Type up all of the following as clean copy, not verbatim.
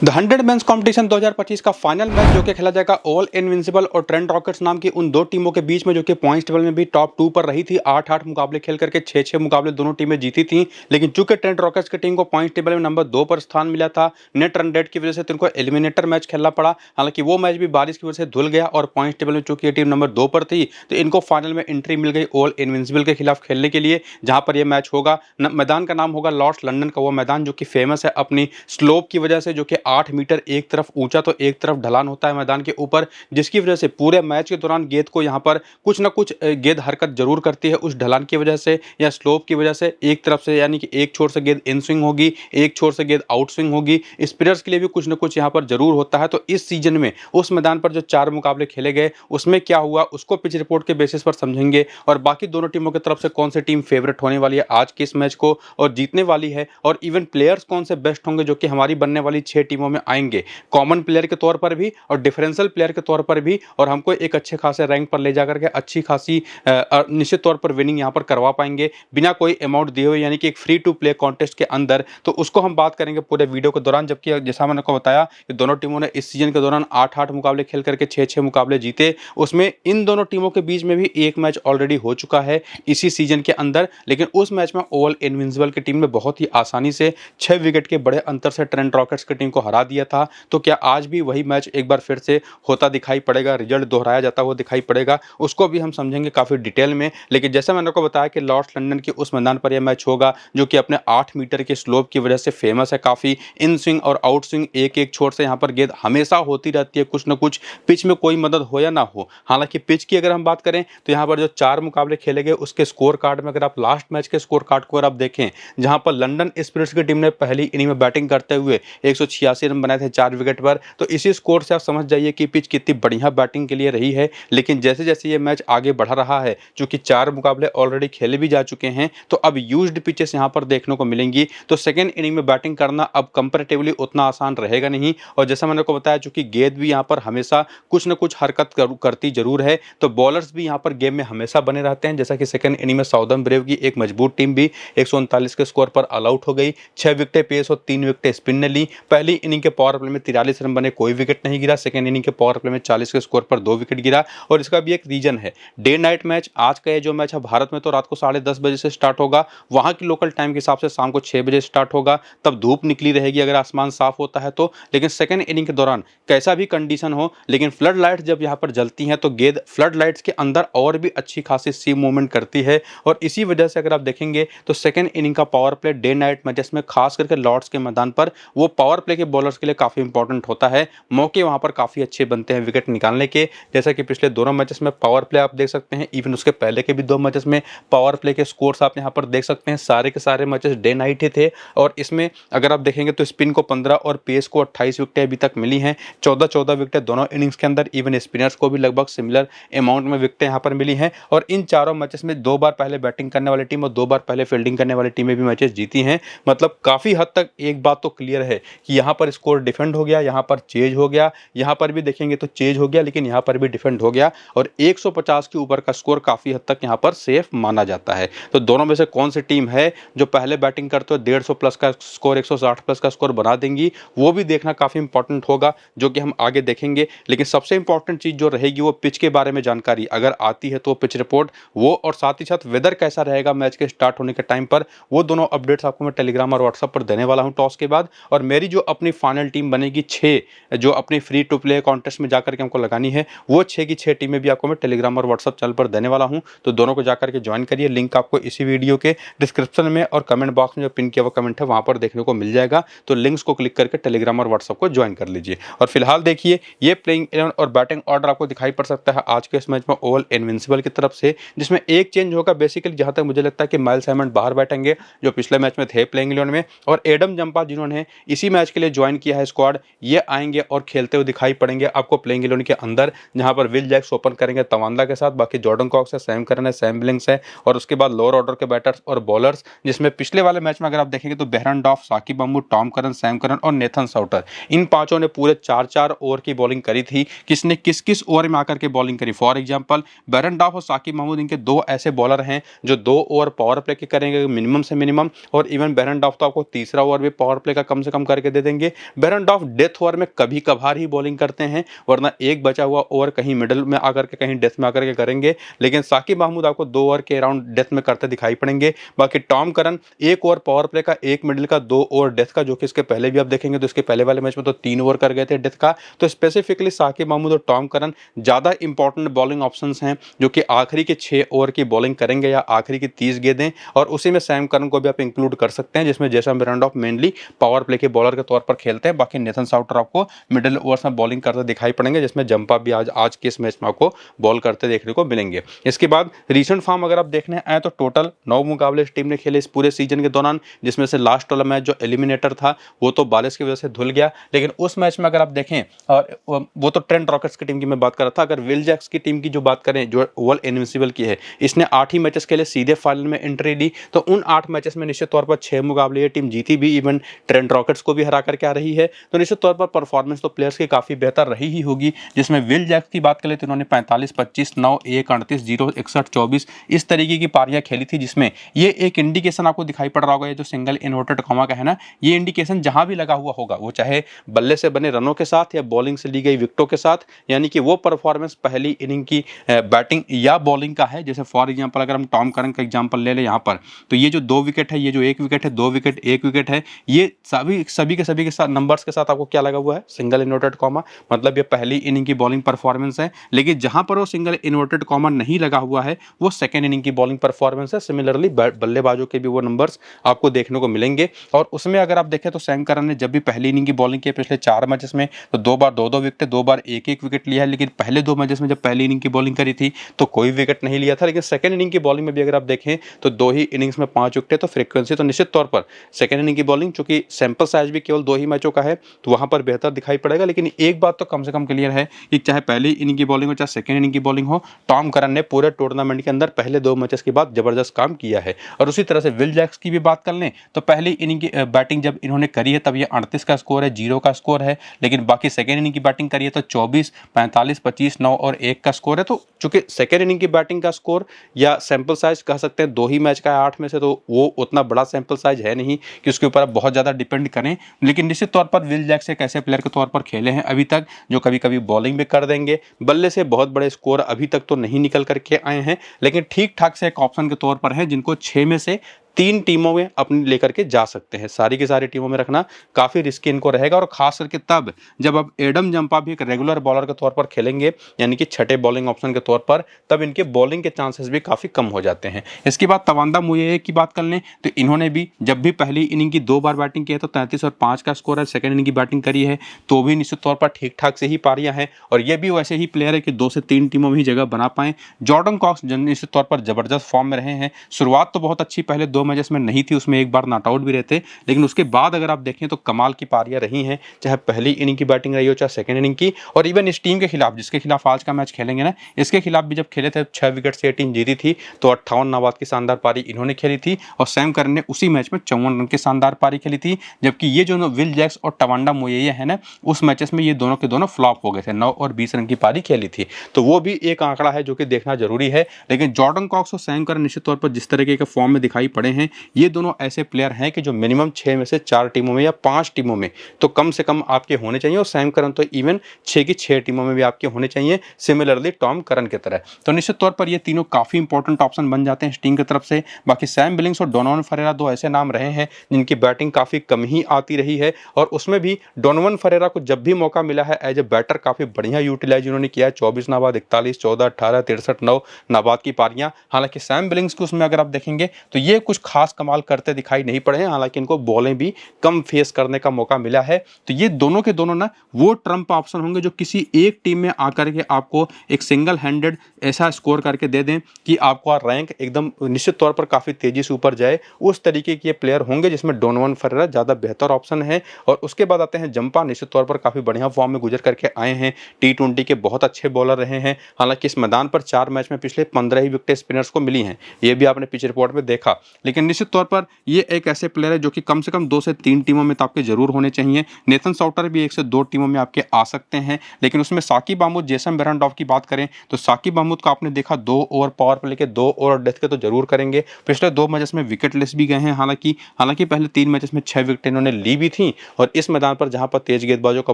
The 100 mains competition 2025 का final match जो कि खेला जाएगा ऑल इनविंसिबल और ट्रेंट रॉकेट्स नाम की उन दो टीमों के बीच में, जो कि पॉइंट्स टेबल में भी टॉप 2 पर रही थी। 8-8 मुकाबले खेल करके 6-6 मुकाबले दोनों टीमें जीती थी। लेकिन चूंकि ट्रेंट रॉकेट्स की टीम को पॉइंट्स टेबल में नंबर 2 पर स्थान मिला था, नेट रन रेट की वजह से इनको एलिमिनेटर मैच खेलना पड़ा। हालांकि वो मैच भी बारिश की वजह से धुल गया और पॉइंट्स टेबल में चूंकि ये टीम नंबर 2 पर थी, तो इनको फाइनल में एंट्री मिल गई ऑल इनविंसिबल के खिलाफ खेलने के लिए, जहां पर यह मैच होगा। मैदान का नाम होगा लॉर्ड्स लंदन का वो मैदान, जो कि फेमस है अपनी स्लोप की वजह से, जो कि 8 मीटर एक तरफ ऊंचा तो एक तरफ ढलान होता है मैदान के ऊपर, जिसकी वजह से पूरे मैच के दौरान गेंद को यहां पर कुछ ना कुछ गेंद हरकत जरूर करती है उस ढलान की वजह से या स्लोप की वजह से। एक तरफ से यानी कि एक छोर से गेंद इन स्विंग होगी, एक छोर से गेंद आउट स्विंग होगी। स्पिनर्स के लिए भी कुछ ना कुछ यहां पर जरूर होता है। तो इस सीजन में उस मैदान पर जो 4 मुकाबले खेले गए उसमें क्या हुआ उसको पिच रिपोर्ट के बेसिस पर समझेंगे, और बाकी दोनों टीमों की तरफ से कौन सी टीम फेवरेट होने वाली है आज के इस मैच को और जीतने वाली है, और इवन प्लेयर्स कौन से बेस्ट होंगे जो कि हमारी बनने वाली 6 टीमों में आएंगे, कॉमन प्लेयर के तौर पर भी और डिफरेंशियल प्लेयर के तौर पर भी, और हमको एक अच्छे खासे रैंक पर ले जाकर के अच्छी खासी निश्चित तौर पर विनिंग यहां पर करवा पाएंगे बिना कोई अमाउंट दिए हुए, यानी कि एक फ्री टू प्ले कॉन्टेस्ट के अंदर। तो उसको हम बात करेंगे पूरे वीडियो के दौरान। जबकि जैसा मैंने आपको बताया कि दोनों टीमों ने इस सीजन के दौरान 8-8 मुकाबले खेल करके 6-6 मुकाबले जीते, उसमें इन दोनों टीमों के बीच में भी एक मैच ऑलरेडी हो चुका है इसी सीजन के अंदर। लेकिन उस मैच में ऑल इनविंसिबल की टीम ने बहुत ही आसानी से 6 विकेट के बड़े अंतर से ट्रेंट रॉकेट्स की टीम को हरा दिया था। तो क्या आज भी वही मैच एक बार फिर से होता दिखाई पड़ेगा, रिजल्ट दोहराया जाता हुआ दिखाई पड़ेगा, उसको भी हम समझेंगे काफी डिटेल में। लेकिन जैसा मैंने आपको बताया कि लॉर्ड्स लंदन के उस मैदान पर यह मैच होगा, जो कि अपने 8 मीटर के स्लोप की वजह से फेमस है काफी। इन स्विंग और आउट स्विंग एक एक छोर से यहाँ पर गेंद हमेशा होती रहती है कुछ ना कुछ, पिच में कोई मदद हो या ना हो। हालांकि पिच की अगर हम बात करें तो यहाँ पर जो 4 मुकाबले खेले गए उसके स्कोर कार्ड में अगर आप लास्ट मैच के स्कोर कार्ड को अगर आप देखें, जहां पर लंदन स्पिरिट्स की टीम ने पहली इनिंग में बैटिंग करते हुए 186 रन बनाए थे 4 विकेट पर, तो इसी स्कोर से आप समझ जाइए कि पिच कितनी बढ़िया बैटिंग के लिए रही है। लेकिन जैसे जैसे ये मैच आगे बढ़ रहा है, क्योंकि 4 मुकाबले ऑलरेडी खेले भी जा चुके हैं, तो अब यूज्ड पिचेस यहां पर देखने को मिलेंगी। तो सेकंड इनिंग में बैटिंग करना अब कंपैरेटिवली उतना आसान रहेगा नहीं। और जैसा मैंने को बताया, चूंकि गेंद भी यहां पर हमेशा कुछ ना कुछ हरकत करती जरूर है, तो बॉलर्स भी यहां पर गेम में हमेशा बने रहते हैं। जैसा कि सेकंड इनिंग में साउदर्न ब्रेव की एक मजबूत टीम भी 139 के स्कोर पर ऑल आउट हो गई। 6 विकेटें पेस और 3 विकेटें स्पिन ने ली। पहली इनिंग के पावर प्ले में 43 रन बने, कोई विकेट नहीं गिरा। सेकंड इनिंग के पावर प्ले में 40 के स्कोर पर 2 विकेट गिरा। और इसका भी एक रीजन है, डे नाइट मैच। आज का ये जो मैच है भारत में तो रात को 10:30 बजे से स्टार्ट होगा, वहां की लोकल टाइम के हिसाब से शाम को 6 बजे स्टार्ट होगा। तब धूप निकली रहेगी अगर आसमान साफ होता है तो। लेकिन सेकंड इनिंग के दौरान कैसा भी कंडीशन हो, लेकिन फ्लड लाइट्स जब यहां पर जलती हैं तो गेंद फ्लड लाइट्स के अंदर और भी अच्छी खासी सी मूवमेंट करती है। और इसी वजह से अगर आप देखेंगे तो सेकंड इनिंग का power play day night matches में, खास करके लॉर्ड्स के मैदान पर, वो पावर प्ले के बॉलर्स के लिए काफी इंपॉर्टेंट होता है। मौके वहां पर काफी अच्छे बनते हैं विकेट निकालने के। जैसा कि पिछले दोनों मैचेस में पावर प्ले आप देख सकते हैं, इवन उसके पहले के भी 2 मैचेस में पावर प्ले के स्कोर्स आप यहां पर देख सकते हैं। सारे के सारे मैचेस डे नाइट ही थे। और इसमें अगर आप देखेंगे तो स्पिन को 15 और पेस को 28 विकेटें अभी तक मिली हैं। 14-14 विकेटें दोनों इनिंग्स के अंदर। इवन स्पिनर्स को भी लगभग सिमिलर अमाउंट में विकेटें यहां पर मिली हैं। और इन चारों मैचेस में 2 बार पहले बैटिंग करने वाली टीम और 2 बार पहले फील्डिंग करने वाली टीमें भी मैचेस जीती हैं। मतलब काफी हद तक एक बात तो क्लियर है कि यहां पर स्कोर डिफेंड हो गया, यहां पर चेज हो गया, यहां पर भी देखेंगे तो चेज हो गया, लेकिन यहां पर भी डिफेंड हो गया। और 150 के ऊपर का स्कोर काफी हद तक यहां पर सेफ माना जाता है। तो दोनों में से कौन सी टीम है जो पहले बैटिंग करते हुए 150 प्लस का स्कोर, 160 प्लस का स्कोर बना देंगी, वो भी देखना काफी इंपॉर्टेंट होगा, जो कि हम आगे देखेंगे। लेकिन सबसे इंपॉर्टेंट चीज जो रहेगी वो पिच के बारे में जानकारी अगर आती है तो पिच रिपोर्ट वो, और साथ ही साथ वेदर कैसा रहेगा मैच के स्टार्ट होने के टाइम पर, वो दोनों अपडेट्स आपको मैं टेलीग्राम और व्हाट्सएप पर देने वाला हूं टॉस के बाद। और मेरी जो अपनी फाइनल टीम बनेगी 6, जो अपनी फ्री टू प्ले कॉन्टेस्ट में जाकर के हमको लगानी है, वो 6 की 6 टीमें भी आपको मैं टेलीग्राम और व्हाट्सएप चैनल पर देने वाला हूं। तो दोनों को जाकर के ज्वाइन करिए। लिंक आपको इसी वीडियो के डिस्क्रिप्शन में और कमेंट बॉक्स में जो पिन किया हुआ कमेंट है वहां पर देखने को मिल जाएगा। तो लिंक्स को क्लिक करके टेलीग्राम और व्हाट्सएप को ज्वाइन कर लीजिए। और फिलहाल देखिए ये प्लेइंग 11 और बैटिंग ऑर्डर आपको दिखाई पड़ सकता है आज के इस मैच में ऑल इनविंसिबल की तरफ से, जिसमें एक चेंज होगा बेसिकली, जहां तक मुझे लगता है कि माइल्स सैमंड बाहर बैठेंगे जो पिछले मैच में थे प्लेइंग 11 में, और एडम जंपा जिन्होंने इसी मैच के लिए ज्वाइन किया है स्क्वाड, ये आएंगे और खेलते हुए दिखाई पड़ेंगे आपको प्लेइंग 11 के अंदर, जहां पर विल जैक्स ओपन करेंगे तवांदा के साथ, बाकी जॉर्डन कॉक्स है, सैम करन है, सैम बिलिंग्स है, और उसके बाद लोअर ऑर्डर के बैटर्स और बॉलर्स, जिसमें पिछले वाले मैच में अगर आप देखेंगे तो Behrendorff, Saqib Mahmood, Tom Curran, Sam Curran और नेथन साउटर, इन पांचों ने पूरे 4-4 ओवर की बॉलिंग करी थी। किसने किस किस ओवर में आकर के बॉलिंग करी, फॉर एग्जांपल बेहरन डॉफ और साकिब महमूद, इनके 2 ऐसे बॉलर हैं जो 2 ओवर पावर प्ले के करेंगे मिनिमम से मिनिमम, और इवन बेहरन डॉफ तो आपको तीसरा ओवर भी पावर प्ले का कम से कम करके दे देंगे। करेंगे। बेरेंडॉर्फ डेथ ओवर में कभी कभार ही बॉलिंग करते हैं, वरना एक बचा हुआ ओवर कहीं मिडिल में आकर के कहीं डेथ में आकर के करेंगे। लेकिन साकिब महमूद आपको 2 ओवर के अराउंड डेथ में करते दिखाई पड़ेंगे। बाकी Tom Curran 1 over power play का, 1 मिडिल का, 2 ओवर डेथ का, जो कि इसके पहले भी आप देखेंगे तो इसके पहले वाले मैच में तो 3 ओवर कर गए थे डेथ का। तो स्पेसिफिकली साकिब महमूद और टॉम करन ज्यादा इंपॉर्टेंट बॉलिंग ऑप्शंस हैं, जो कि आखिरी के 6 ओवर की बॉलिंग करेंगे या आखिरी की 30 गेंदें। और उसी में सैम करन को भी आप इंक्लूड कर सकते हैं, जिसमें जेसन बेरेंडॉर्फ मेनली पावर प्ले के बॉलर के तौर पर खेलते हैं। बाकी नेथन साउटर आपको मिडिल ओवर्स में बॉलिंग करते दिखाई पड़ेंगे, जिसमें जंपा भी आज के इस मैच में आपको बॉल करते देखने को मिलेंगे। इसके बाद रीसेंट फॉर्म अगर आप देखने आए तो टोटल 9 मुकाबले इस टीम ने खेले इस पूरे सीजन के दौरान, जिसमें से लास्ट वाला मैच जो एलिमिनेटर था वो तो बारिश की वजह से धुल गया। लेकिन उस मैच में अगर आप देखें, और वो तो ट्रेंट रॉकेट्स की टीम की मैं बात कर रहा था, अगर विल जैक्स की टीम की जो बात करें, जो वर्ल्ड इनविंसिबल की है, इसने 8 ही मैचेस के लिए सीधे फाइनल में एंट्री ली। तो उन 8 मैचेस में निश्चित तौर पर 6 मुकाबले ये टीम जीती भी, इवन ट्रेंट रॉकेट्स को भी हरा करके आ रही है। तो निश्चित तौर पर परफॉर्मेंस तो प्लेयर्स की काफी बेहतर रही ही होगी। जिसमें विल जैक्स की बात करें तो उन्होंने 45, 25, 9, 1, 38, 0, 61, 24 इस तरीके की पारियां खेली थी, जिसमें ये एक इंडिकेशन आपको दिखाई पड़ रहा होगा, ये जो सिंगल इन्वर्टेड कॉमा का है ना, ये इंडिकेशन जहां भी लगा हुआ होगा, वो चाहे बल्ले से बने रनों के साथ या बॉलिंग से ली गई विकेटों के साथ, यानी कि वो परफॉर्मेंस पहली इनिंग की बैटिंग या बॉलिंग का है। जैसे फॉर एग्जांपल अगर हम टॉम करन का एग्जांपल ले लें यहाँ पर, तो ये जो 2 विकेट है, ये जो 1 विकेट है, 2 विकेट 1 विकेट है, ये सभी के साथ नंबर्स के साथ आपको क्या लगा हुआ है, सिंगल इन्वर्टेड कॉमा, मतलब ये पहली इनिंग की बॉलिंग परफॉर्मेंस है। लेकिन जहां पर वो सिंगल इन्वर्टेड कॉमा नहीं लगा हुआ है, वो सेकंड इनिंग की बॉलिंग परफॉर्मेंस है। सिमिलरली बल्लेबाजों के भी वो नंबर्स आपको देखने को मिलेंगे। और उसमें अगर आप देखें तो सैम करन ने जब भी पहली इनिंग की बॉलिंग की पिछले 4 मैचेस में, तो 2 बार 2-2 विकेट, 2 बार 1-1 विकेट लिया है। लेकिन पहले 2 मैचेस में जब पहली इनिंग की बॉलिंग करी थी तो कोई विकेट नहीं लिया था। लेकिन सेकंड इनिंग की बॉलिंग में भी अगर आप देखें तो 2 ही इनिंग्स में 5 विकेट, तो फ्रीक्वेंसी तो निश्चित तौर पर सेकंड इनिंग की बॉलिंग, चूंकि सैंपल साइज भी केवल 2 ही मैचों का है, तो वहां पर बेहतर दिखाई पड़ेगा। लेकिन एक बात तो कम से कम क्लियर है कि चाहे पहली इनिंग की बॉलिंग हो चाहे सेकंड इनिंग की बॉलिंग हो, टॉम करन ने पूरे टूर्नामेंट के अंदर पहले 2 मैचेस के बाद जबरदस्त काम किया है। और उसी तरह से विल जैक्स की भी बात कर लें तो पहली इनिंग की बैटिंग जब इन्होंने करी है तब ये 38 का स्कोर है, 0 का स्कोर है। लेकिन बाकी सेकंड इनिंग की बैटिंग करी है तो 24, 45, 25, 9 और 1 का स्कोर है। तो चूंकि सेकंड इनिंग की बैटिंग का स्कोर या सैंपल साइज कह सकते हैं 2 ही मैच का है 8 में से, तो वो उतना बड़ा सैंपल साइज है नहीं कि उसके ऊपर आप बहुत ज़्यादा डिपेंड करें। लेकिन निश्चित तौर पर विल जैक्स एक ऐसे प्लेयर के तौर पर खेले हैं अभी तक जो कभी कभी बॉलिंग भी कर देंगे। बल्ले से बहुत बड़े स्कोर अभी तक तो नहीं निकल करके आए हैं, लेकिन ठीक ठाक से एक ऑप्शन के तौर पर है, जिनको 6 में से 3 टीमों में अपनी लेकर के जा सकते हैं। सारी की सारी टीमों में रखना काफ़ी रिस्की इनको रहेगा। और खास करके तब जब अब एडम जंपा भी एक रेगुलर बॉलर के तौर पर खेलेंगे, यानी कि छठे बॉलिंग ऑप्शन के तौर पर, तब इनके बॉलिंग के चांसेस भी काफ़ी कम हो जाते हैं। इसके बाद तवांदा मुये की बात कर लें तो इन्होंने भी जब भी पहली इनिंग की 2 बार बैटिंग की है तो 33 और 5 का स्कोर है। सेकंड इनिंग की बैटिंग करी है तो भी निश्चित तौर पर ठीक ठाक से ही पारियां हैं। और ये भी वैसे ही प्लेयर है कि 2 से 3 टीमों में ही जगह बना पाएं। जॉर्डन कॉक्स निश्चित तौर पर जबरदस्त फॉर्म में रहे हैं। शुरुआत तो बहुत अच्छी पहले 2 मैचेस में नहीं थी, उसमें एक बार नॉट आउट भी रहते, लेकिन उसके बाद अगर आप देखें तो कमाल की पारियां रही हैं, चाहे पहली इनिंग की बैटिंग रही हो चाहे सेकंड इनिंग की। और इवन इस टीम के खिलाफ, जिसके खिलाफ आज का मैच खेलेंगे ना, इसके खिलाफ भी जब खेले थे 6 विकेट से ये टीम जीती थी, तो 58 नाबाद की शानदार पारी इन्होंने खेली थी। और सैम करन ने उसी मैच में 54 रन की शानदार पारी खेली थी। जबकि ये जो विल जैक्स और टवांडा मुये है ना, उस मैचेस में ये दोनों के दोनों फ्लॉप हो गए थे, 9 और 20 रन की पारी खेली थी। तो वो भी एक आंकड़ा है जो कि देखना जरूरी है। लेकिन जॉर्डन कॉक्स और सैम करन निश्चित तौर पर जिस तरीके के फॉर्म में दिखाई पड़े हैं, ये दोनों ऐसे प्लेयर हैं कि जो मिनिमम 6 में से 4 टीमों में या 5 टीमों में तो कम से कम आपके होने चाहिए। और सैम करन तो इवन 6 की 6 टीमों में भी आपके होने चाहिए, सिमिलरली टॉम करन की तरह। तो निश्चित तौर पर ये तीनों काफी इंपॉर्टेंट ऑप्शन बन जाते हैं इस टीम की तरफ से। बाकी सैम बिलिंग्स और डोनोवन फरेरा 2 ऐसे नाम रहे हैं जिनकी बैटिंग काफी कम ही आती रही है। और उसमें भी डोनोवन फरेरा को जब भी मौका मिला है एज ए बैटर काफी बढ़िया यूटिलाइज उन्होंने किया है। 24 नाबाद, 41, 14, 18, 63, 9 नाबाद की पारियां। हालांकि सैम बिलिंग्स को उसमें अगर आप देखेंगे तो ये कुछ खास कमाल करते दिखाई नहीं पड़े हैं, हालांकि इनको बॉलें भी कम फेस करने का मौका मिला है। तो ये दोनों के दोनों ना वो ट्रम्प ऑप्शन होंगे जो किसी एक टीम में आकर के आपको एक सिंगल हैंडेड ऐसा स्कोर करके दे दें कि आपका रैंक एकदम निश्चित तौर पर काफी तेजी से ऊपर जाए। उस तरीके के प्लेयर होंगे जिसमें डोनोवन फरेरा ज्यादा बेहतर ऑप्शन है। और उसके बाद आते हैं जंपा, निश्चित तौर पर काफी बढ़िया फॉर्म में गुजर करके आए हैं, T20 के बहुत अच्छे बॉलर रहे हैं। हालांकि इस मैदान पर 4 मैच में पिछले 15 ही विकेट स्पिनर्स को मिली हैं, ये भी आपने पिच रिपोर्ट में देखा। लेकिन निश्चित तौर पर ये एक ऐसे प्लेयर है जो कि कम से कम 2 से 3 टीमों में तो आपके जरूर होने चाहिए। नेथन साउटर भी 1 से 2 टीमों में आपके आ सकते हैं, लेकिन उसमें साकिब महमूद, जेसन बेरेंडॉर्फ की बात करें तो साकिब महमूद का आपने देखा 2 ओवर पावर प्ले के, 2 ओवर डेथ के तो जरूर करेंगे। पिछले 2 मैचेस में विकेट लेस भी गए हैं, हालांकि पहले 3 मैचेस में 6 विकेट इन्होंने ली भी थी, और इस मैदान पर जहां पर तेज गेंदबाजों का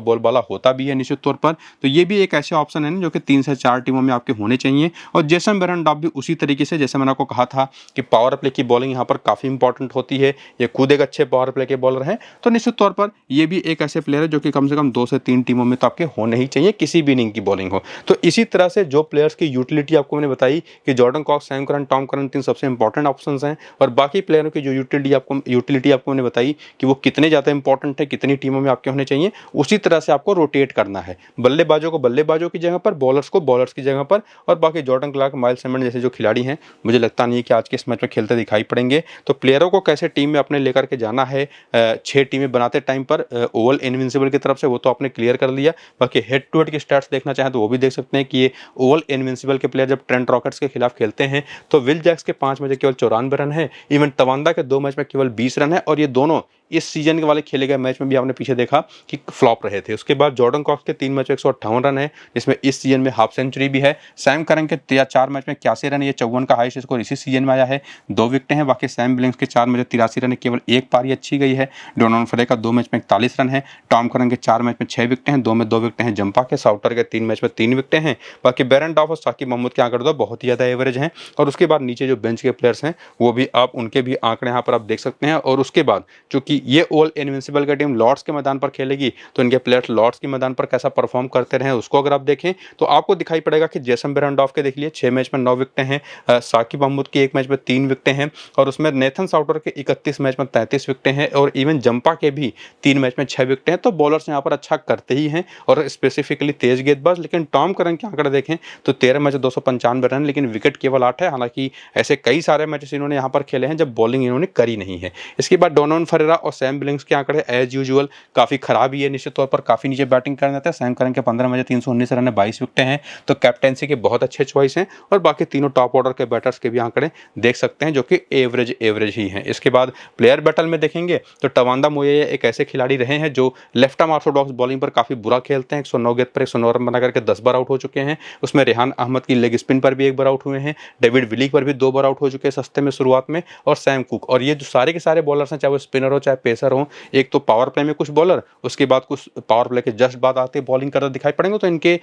बोलबाला होता भी है निश्चित तौर पर, तो ये भी एक ऐसे ऑप्शन है जो कि 3 से 4 टीमों में आपके होने चाहिए। और जेसन बेरेंडॉर्फ भी उसी तरीके से, जैसे मैंने आपको कहा था कि पावर प्ले की बॉलिंग यहाँ पर काफी इंपॉर्टेंट होती है, ये खुद एक अच्छे पावर प्ले के बॉलर हैं, तो निश्चित तौर पर ये भी एक ऐसे प्लेयर है जो कि कम से कम 2 से 3 टीमों में तो आपके होने ही चाहिए, किसी भी इनिंग की बॉलिंग हो। तो इसी तरह से जो प्लेयर्स की यूटिलिटी आपको मैंने बताई कि Jordan Cox, Sam Curran, Tom Curran 3 सबसे इंपॉर्टेंट ऑप्शंस हैं, और बाकी प्लेयरों की जो यूटिलिटी आपको मैंने बताई कि वो कितने ज़्यादा इंपॉर्टेंट है, कितनी टीमों में आपके होने चाहिए, उसी तरह से आपको रोटेट करना है। बल्लेबाजों को बल्लेबाजों की जगह पर, बॉलर्स को बॉलर्स की जगह पर, और बाकी जॉर्डन क्लार्क, माइल्स सैमंड जैसे जो खिलाड़ी हैं, मुझे लगता नहीं है कि आज के इस मैच में खेलते दिखाई पड़ेंगे। तो प्लेयरों को कैसे टीम में अपने लेकर के जाना है 6 टीमें बनाते टाइम पर ओवल इनविंसिबल की तरफ से, वो तो आपने क्लियर कर लिया। बाकी हेड टू हेड की स्टैट्स देखना चाहें तो वो भी देख सकते हैं कि ये ओवल इनविंसिबल के प्लेयर जब ट्रेंट रॉकेट्स के खिलाफ खेलते हैं तो विल जैक्स के 5 मैच केवल 94 रन है, इवन तवांदा के 2 मैच में केवल 20 रन है, और ये दोनों इस सीजन के वाले खेले गए मैच में भी आपने पीछे देखा कि फ्लॉप रहे थे। उसके बाद जॉर्डन कॉक्स के 3 मैच में 158 रन है, जिसमें इस सीजन में हाफ सेंचुरी भी है। सैम करन के 4 मैच में 81 रन है, ये 54 का हाईएस्ट स्कोर इसी सीजन में आया है, 2 विकेटें हैं। बाकी सैम बिलिंग्स के 4 मैच में 83 रन है, केवल 1 पारी अच्छी गई है। डोनोवन फरे का 2 मैच में 41 रन है, टॉम करन के 4 मैच में 6 विकेटें हैं, 2 में 2 विकेटें हैं जंपा के, साउटर के 3 मैच में 3 विकेटें हैं। बाकी बेरेंडॉर्फ और साकिब महमूद के आंकड़े तो बहुत ही ज़्यादा एवरेज हैं, और उसके बाद नीचे जो बेंच के प्लेयर्स हैं वो भी आप उनके भी आंकड़े यहाँ पर आप देख सकते हैं। और उसके बाद चूंकि ये ओवल इनविंसिबल की टीम लॉर्ड्स के मैदान पर खेलेगी, तो इनके प्लेयर्स लॉर्ड्स के मैदान पर कैसा परफॉर्म करते रहे उसको अगर आप देखें तो आपको दिखाई पड़ेगा कि जेसन बेरेंडॉर्फ के देख लिए 6 मैच में 9 विकेटें हैं, साकिब महमूद की 1 मैच में 3 विकेटें हैं, और उसमें नेथन साउटर के 31 मैच में 33 विकेटें हैं, और इवन जंपा के भी 3 मैच में 6 विकेटें हैं। तो बॉलर्स यहाँ पर अच्छा करते ही हैं, और स्पेसिफिकली तेज गेंदबाज। लेकिन टॉम करन के आंकड़े देखें तो 13 मैच 295 रन, लेकिन विकेट केवल 8 है। हालांकि ऐसे कई सारे मैचेस इन्होंने यहाँ पर खेले हैं जब बॉलिंग इन्होंने करी नहीं है। इसके बाद डोनोवन फरेरा और सैम बिलिंग्स के आंकड़े एज यूजुअल काफी खराब ही है, निश्चित तौर पर काफी नीचे बैटिंग करने देते हैं। सैम करन के 15 मैच 319 रन है, 22 विकेटें हैं, तो कैप्टेंसी के बहुत अच्छे चॉइस हैं। और बाकी तीनों टॉप ऑर्डर के बैटर्स के भी आंकड़े देख सकते हैं जो कि एवरेज ही हैं। इसके बाद प्लेयर बैटल में देखेंगे तो टवांदा मोएया एक ऐसे खिलाड़ी रहे हैं जो लेफ्ट आर्म ऑर्थोडॉक्स बॉलिंग पर काफी बुरा खेलते हैं। 109 गेंद पर 109 रन बना करके 10 बार आउट हो चुके हैं। उसमें रेहान अहमद की लेग स्पिन पर भी 1 बार आउट हुए हैं, डेविड विली पर भी 2 बार आउट हो चुके हैं सस्ते में शुरुआत में, और सैम कुक। और ये जो सारे के सारे बॉलर्स हैं, चाहे वो स्पिनर हो चाहे पेसर हो, एक तो पावर प्ले में कुछ बॉलर, उसके बाद कुछ पावर प्ले के जस्ट बाद आते बॉलिंग करते दिखाई पड़ेंगे, तो इनके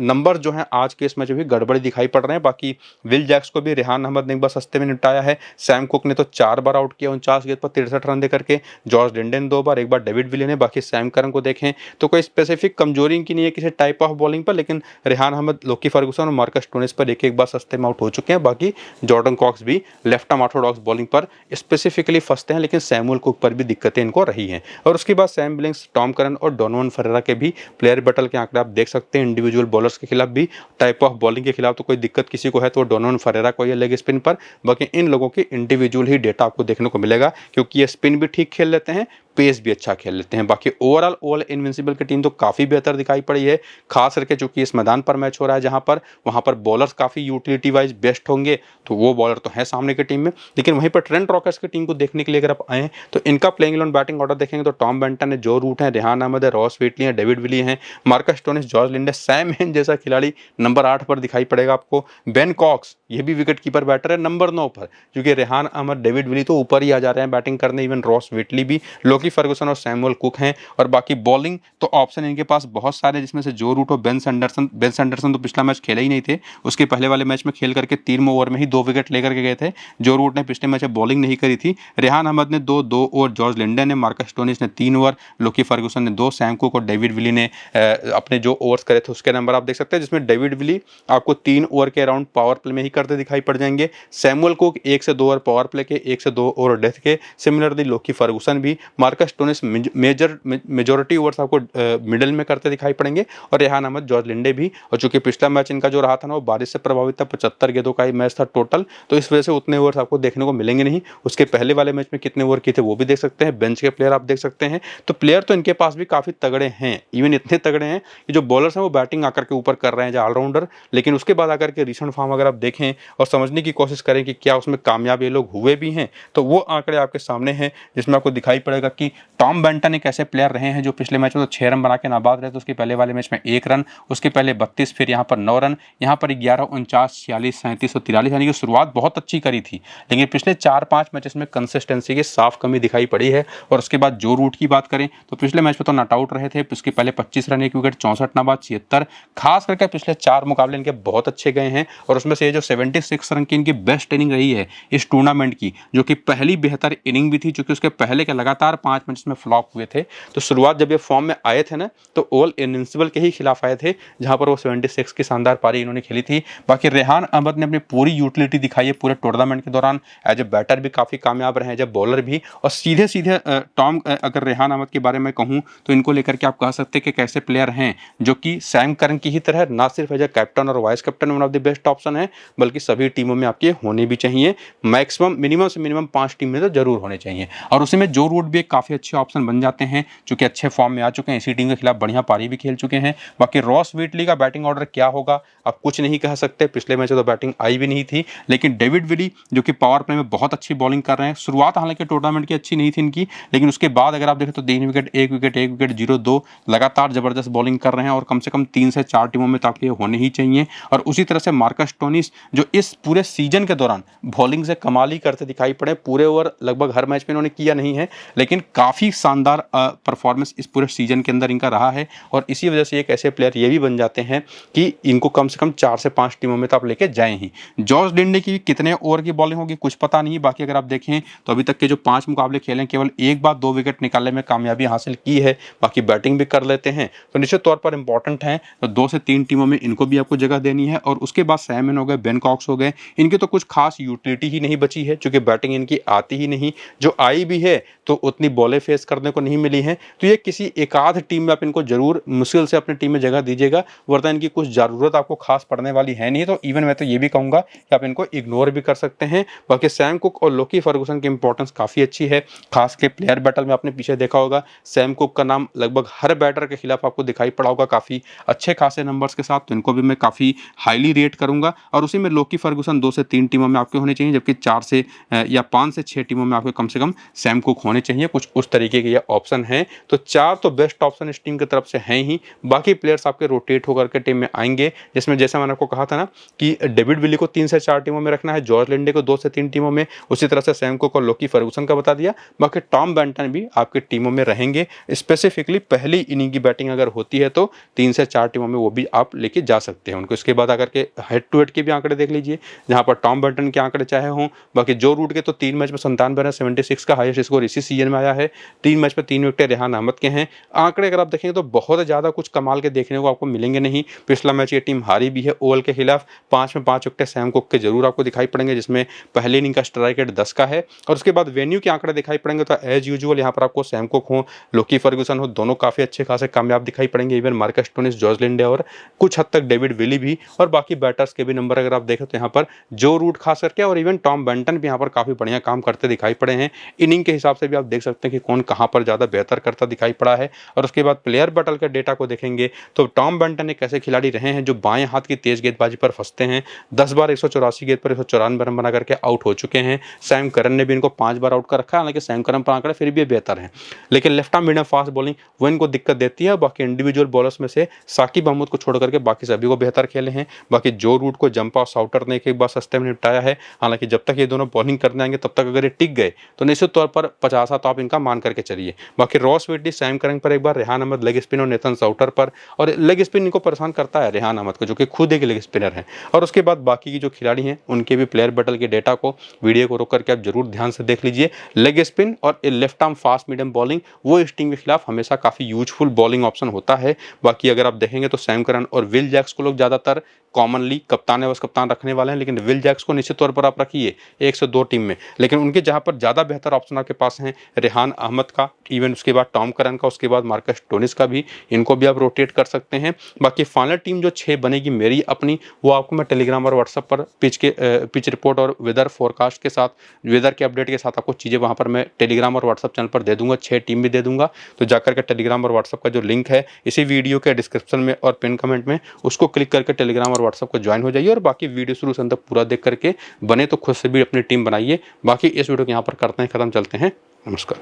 नंबर जो हैं आज के इस मैच में भी गड़बड़ी दिखाई पड़ रहे हैं। बाकी विल जैक्स को भी रेहान अहमद ने एक बार सस्ते में निपटाया है, सैम कुक ने तो 4 बार आउट किया 49 गेंद पर 63 रन दे करके, जॉर्ज लिंडन 2 बार, एक बार डेविड विली ने। बाकी सैम करन को देखें तो कोई स्पेसिफिक कमजोरी इनकी नहीं है किसी टाइप ऑफ बॉलिंग पर, लेकिन रेहान अहमद, लोकी फर्गुसन और मार्कस स्टोनिस पर एक बार सस्ते में आउट हो चुके हैं। बाकी जॉर्डन कॉक्स भी लेफ्ट आर्म ऑर्थोडॉक्स बॉलिंग पर स्पेसिफिकली फंसते हैं, लेकिन सैमुअल कुक पर भी दिक्कतें इनको रही हैं। और उसके बाद सैम बिलिंग्स, टॉम करन और डोनोवन फरेरा के भी प्लेयर बैटल के आंकड़े आप देख सकते हैं। इंडिविजुअल बॉलर्स के खिलाफ भी, टाइप ऑफ बॉलिंग के खिलाफ तो कोई दिक्कत किसी को है तो डोनोवन फरेरा को, या लेग स्पिन पर। बाकी इन लोगों की इंडिविजुअल ही डेटा आपको देखने को मिलेगा, क्योंकि ये स्पिन भी ठीक खेल लेते हैं, पेस भी अच्छा खेल लेते हैं। बाकी ओवरऑल ओवल इनविंसिबल की टीम तो काफी बेहतर दिखाई पड़ी है, खास करके चूंकि इस मैदान पर मैच हो रहा है जहां पर वहां पर बॉलर्स काफी यूटिलिटी वाइज बेस्ट होंगे, तो वो बॉलर तो है सामने की टीम में। लेकिन वहीं पर ट्रेंट रॉकेट्स की टीम को देखने के लिए अगर आप आए तो इनका प्लेइंग 11 बैटिंग ऑर्डर देखेंगे तो टॉम बेंटन है, जो रूट है, रेहान अहमद है, रॉस व्हीटली है, डेविड विली है, Marcus Stoinis, George Linde, Sam हेन जैसा खिलाड़ी नंबर 8 पर दिखाई पड़ेगा आपको। बेन कॉक्स, ये भी विकेट कीपर बैटर है नंबर 9 पर, क्योंकि रेहान अहमद, डेविड विली तो ऊपर ही आ जा रहे हैं बैटिंग करने, इवन रॉस व्हीटली भी, लोकी फर्गुसन और सैमुअल कुक हैं। और बाकी बॉलिंग तो ऑप्शन इनके पास बहुत सारे, जिसमें से जो रूट हो, बेन सैंडरसन तो पिछला मैच खेले ही नहीं थे, उसके पहले वाले मैच में खेल करके 3 ओवर में ही 2 विकेट लेकर के गए थे। जो रूट ने पिछले मैच में बॉलिंग नहीं करी थी। रेहान अहमद ने 2 ओवर, जॉर्ज लिंडन ने, मार्कस स्टोनिस ने 3 ओवर, लोकी फर्गुसन ने 2, सैम कुक और डेविड विली ने अपने जो ओवर्स करे थे उसके नंबर आप देख सकते हैं, जिसमें डेविड विली आपको 3 ओवर के अराउंड पावर प्ले में ही करते दिखाई पड़ जाएंगे। सैमुअल कुक 1 से 2 ओवर पावर प्ले के, 1 से 2 ओवर डेथ के। सिमिलरली लोकी फर्गुसन भी, मार्कस स्टोनिस मेजॉरिटी ओवर्स आपको मिडिल में करते दिखाई पड़ेंगे, और रेहान अहमद, जॉर्ज लिंडे भी। और चूंकि पिछला मैच इनका जो रहा था ना वो बारिश से प्रभावित था, 75 गेंदों का ही मैच था टोटल, तो इस वजह से उतने ओवर्स आपको देखने को मिलेंगे नहीं। उसके पहले वाले मैच में कितने ओवर किए थे वो भी देख सकते हैं। सकते हैं, बेंच के प्लेयर आप देख सकते हैं। तो प्लेयर तो इनके पास भी काफ़ी तगड़े हैं, इवन इतने तगड़े हैं कि जो बॉलर्स हैं वो बैटिंग आकर के ऊपर कर रहे हैं, जो ऑलराउंडर। लेकिन उसके बाद आकर के रिसेंट फॉर्म अगर आप देखें और समझने की कोशिश करें कि क्या उसमें कामयाब ये लोग हुए भी हैं, तो वो आंकड़े आपके सामने हैं, जिसमें आपको दिखाई पड़ेगा कि टॉम बेंटन एक ऐसे प्लेयर रहे हैं जो पिछले मैच में तो 6 रन बना के नाबाद रहे थे। उसके पहले वाले मैच में 1 रन, उसके पहले 32, फिर यहाँ पर 9 रन, यहाँ पर 11, 49, 46, 37 और 43, यानी कि शुरुआत बहुत अच्छी करी थी। लेकिन पिछले 4-5 मैचेस में कंसिस्टेंसी की साफ कमी दिखाई पड़ी है। और उसके बाद जो रूट की बात करें तो पिछले मैच में तो नॉट आउट रहे थे, उसके पहले 25 रन 1 विकेट, 64 नाबाद, 76। खास करके पिछले 4 मुकाबले इनके बहुत अच्छे गए हैं। और उसमें से ये जो 76 रन की इनकी बेस्ट इनिंग रही है इस टूर्नामेंट की, जो कि पहली बेहतर इनिंग भी थी, क्योंकि उसके पहले के लगातार 5 मैच में फ्लॉप हुए थे। तो शुरुआत जब ये फॉर्म में आए थे ना, तो ऑल इनविंसिबल के ही खिलाफ आए थे, जहां पर वो 76 की शानदार पारी इन्होंने खेली थी। बाकी रेहान अहमद ने अपनी पूरी यूटिलिटी दिखाई है पूरे टूर्नामेंट के दौरान। एज ए बैटर भी काफ़ी कामयाब रहे हैं, जब बॉलर भी। और सीधे सीधे अगर रेहान अहमद के बारे में कहूँ तो इनको लेकर के आप कह सकते हैं कि कैसे प्लेयर हैं जो कि सैम करन की ही तरह ना सिर्फ एज ए कैप्टन और vice captain one of the best option है, बल्कि सभी टीमों में आपके होने भी चाहिए। मैक्सिमम मिनिमम से मिनिमम 5 टीम में तो जरूर होने चाहिए। और उसी में जो रूट भी एक काफ़ी अच्छे ऑप्शन बन जाते हैं, जो कि अच्छे फॉर्म में आ चुके हैं, इसी टीम के खिलाफ बढ़िया पारी भी खेल चुके हैं। बाकी रॉस व्हीटली का बैटिंग ऑर्डर क्या होगा आप कुछ नहीं कह सकते, पिछले मैच में तो बैटिंग आई भी नहीं थी। लेकिन डेविड विली जो कि पावर प्ले में बहुत अच्छी बॉलिंग कर रहे हैं, शुरुआत हालांकि टूर्नामेंट की अच्छी नहीं थी इनकी, लेकिन उसके बाद अगर आप देखें तो 3 विकेट 1 विकेट 1 विकेट 0-2 लगातार जबरदस्त बॉलिंग कर रहे हैं। और कम से कम 3 से 4 टीमों में तो आपके होने ही चाहिए। और उसी तरह से मार्कस स्टोनिस जो इस पूरे सीजन के दौरान बॉलिंग से कमाल ही करते दिखाई पड़े, पूरे ओवर लगभग हर मैच में इन्होंने किया नहीं है, लेकिन काफ़ी शानदार परफॉर्मेंस इस पूरे सीजन के अंदर इनका रहा है। और इसी वजह से एक ऐसे प्लेयर ये भी बन जाते हैं कि इनको कम से कम 4 से 5 टीमों में तो आप लेके जाएं ही। जॉस लिंडे की कितने ओवर की बॉलिंग होगी कुछ पता नहीं। बाकी अगर आप देखें तो अभी तक के जो 5 मुकाबले खेले केवल एक बार 2 विकेट निकालने में कामयाबी हासिल की है, बाकी बैटिंग भी कर लेते हैं, तो निश्चित तौर पर इंपॉर्टेंट है। तो 2 से 3 टीमों में इनको भी आपको जगह देनी है। और उसके बाद सैमन हो गए, बेन कॉक्स हो गए, इनकी तो कुछ खास यूटिलिटी ही नहीं बची है, क्योंकि बैटिंग इनकी आती ही नहीं, जो आई भी है तो उतनी बॉलें फेस करने को नहीं मिली हैं। तो ये किसी एक आध टीम में आप इनको जरूर मुश्किल से अपनी टीम में जगह दीजिएगा, वरना इनकी कुछ ज़रूरत आपको खास पड़ने वाली है नहीं। तो इवन मैं तो ये भी कहूँगा कि आप इनको इग्नोर भी कर सकते हैं। बाकी सैम कुक और लोकी फर्गूसन की इंपॉर्टेंस काफ़ी अच्छी है, खास के प्लेयर बैटल में आपने पीछे देखा होगा, सैम कुक का नाम लगभग हर बैटर के खिलाफ आपको दिखाई पड़ा होगा काफ़ी अच्छे खासे नंबर्स के साथ, तो इनको भी मैं काफ़ी हाईली रेट करूंगा। और उसी में लोकी फर्गूसन 2 से 3 टीमों में आपके होने चाहिए, जबकि 4 से या 5 से 6 टीमों में आपके कम से कम सैम कुक होने चाहिए। कुछ उस तरीके के ये ऑप्शन हैं। तो 4 तो बेस्ट ऑप्शन इस टीम की तरफ से हैं ही, बाकी प्लेयर्स आपके रोटेट होकर के टीम में आएंगे, जिसमें जैसे मैंने आपको कहा था ना कि डेविड विली को 3 से 4 टीमों में रखना है, जॉर्ज लिंडे को 2 से 3 टीमों में, उसी तरह से सैम कुक और लोकी फर्गूसन का बता दिया। बाकी टॉम बेंटन भी आपकी टीमों में रहेंगे। स्पेसिफिकली पहली इनिंग की बैटिंग अगर होती है तो 3 से 4 टीमों में वो भी आप लेके जा सकते हैं उनको। इसके बाद आकर के हेड टू हेड के भी आंकड़े देख लीजिए, जहां पर टॉम बेंटन के आंकड़े चाहे हों। बाकी जो रूट के तो 3 मैच में 97 रन, 76 का हाईएस्ट स्कोर इसी सीजन में आया है। 3 मैच में 3 विकेट रेहान अहमद के हैं। आंकड़े अगर आप देखेंगे तो बहुत ज़्यादा कुछ कमाल के देखने को आपको मिलेंगे नहीं। पिछला मैच ये टीम हारी भी है ओवल के खिलाफ, 5 में 5 विकेट सैम कुक के जरूर आपको दिखाई पड़ेंगे, जिसमें पहले इनिंग का स्ट्राइक रेट 10 का है। और उसके बाद वेन्यू के आंकड़े दिखाई पड़ेंगे तो एज यूजुअल यहाँ पर आपको सैम कुक हो, लोकी फर्गूसन हो, दोनों काफ़ी अच्छे खासे कामयाब दिखाई पड़ेंगे। Even Marcus Stoinis, George Linde और कुछ हद तक डेविड विली भी, और बाकी बैटर्स के भी नंबर अगर आप देखें तो यहाँ पर जो रूट खास करके और इवन टॉम बेंटन भी यहाँ पर काफ़ी बढ़िया काम करते दिखाई पड़े हैं। इनिंग के हिसाब से भी आप देख सकते हैं कि कौन कहाँ पर ज़्यादा बेहतर करता दिखाई पड़ा है। और उसके बाद प्लेयर बैटल के डेटा को देखेंगे तो टॉम बेंटन एक ऐसे खिलाड़ी रहे हैं जो बाएं हाथ की तेज गेंदबाजी पर फंसते हैं। 10 बार 184 गेंद पर 194 रन बना करके आउट हो चुके हैं। सैम करन ने भी इनको 5 बार आउट कर रखा है, हालांकि सैम करन पर आंकड़े फिर भी बेहतर हैं, लेकिन left arm medium fast bowling वो इनको दिक्कत देती है। बाकी इंडिविजुअल बॉलर्स में से साकिब अहमद को छोड़ करके बाकी सभी को बेहतर खेले हैं। बाकी जो रूट को जंप और साउटर ने एक बार सस्ते में निपटाया है, हालांकि जब तक ये दोनों बॉलिंग करने आएंगे तब तक अगर ये टिक गए तो निश्चित तौर पर 50 तो आप इनका मान करके चलिए। बाकी रॉस व्हीटली, सैम करन पर एक बार, रेहान अहमद लेग स्पिन और नेथन साउटर पर, और लेग स्पिन इनको परेशान करता है रेहान अहमद को, जो कि खुद एक लेग स्पिनर हैं। और उसके बाद बाकी की जो खिलाड़ी हैं उनके भी प्लेयर बैटल के डेटा को वीडियो को रोक करके आप जरूर ध्यान से देख लीजिए। लेग स्पिन और left arm fast medium bowling वो इस टीम के खिलाफ हमेशा काफ़ी यूजफुल बॉलिंग ऑप्शन होता है। बाकी अगर आप देखेंगे तो सैम करन और विल जैक्स को लोग ज़्यादातर कॉमनली कप्तान एवं कप्तान रखने वाले हैं, लेकिन विल जैक्स को निश्चित तौर पर आप रखिए 1 से 2 टीम में। लेकिन उनके जहां पर ज़्यादा बेहतर ऑप्शन आपके पास हैं रेहान अहमद का, इवन उसके बाद टॉम करन का, उसके बाद मार्कस स्टोनिस का भी, इनको भी आप रोटेट कर सकते हैं। बाकी फाइनल टीम जो 6 बनेगी मेरी अपनी, वो आपको मैं टेलीग्राम और व्हाट्सएप पर पिच रिपोर्ट और वेदर फोरकास्ट के साथ, वेदर के अपडेट के साथ आपको चीज़ें वहाँ पर मैं टेलीग्राम और व्हाट्सएप चैनल पर दे दूंगा। 6 टीम भी दे दूंगा, तो जाकर के टेलीग्राम और व्हाट्सएप का जो लिंक है इसी वीडियो के डिस्क्रिप्शन में और पिन कमेंट में, उसको क्लिक करके टेलीग्राम और व्हाट्सएप को ज्वाइन हो जाइए और बाकी वीडियो शुरू से अंत तक पूरा देख करके बने तो खुद से भी अपनी टीम बनाइए। बाकी इस वीडियो को यहाँ पर करते हैं खत्म, चलते हैं, नमस्कार।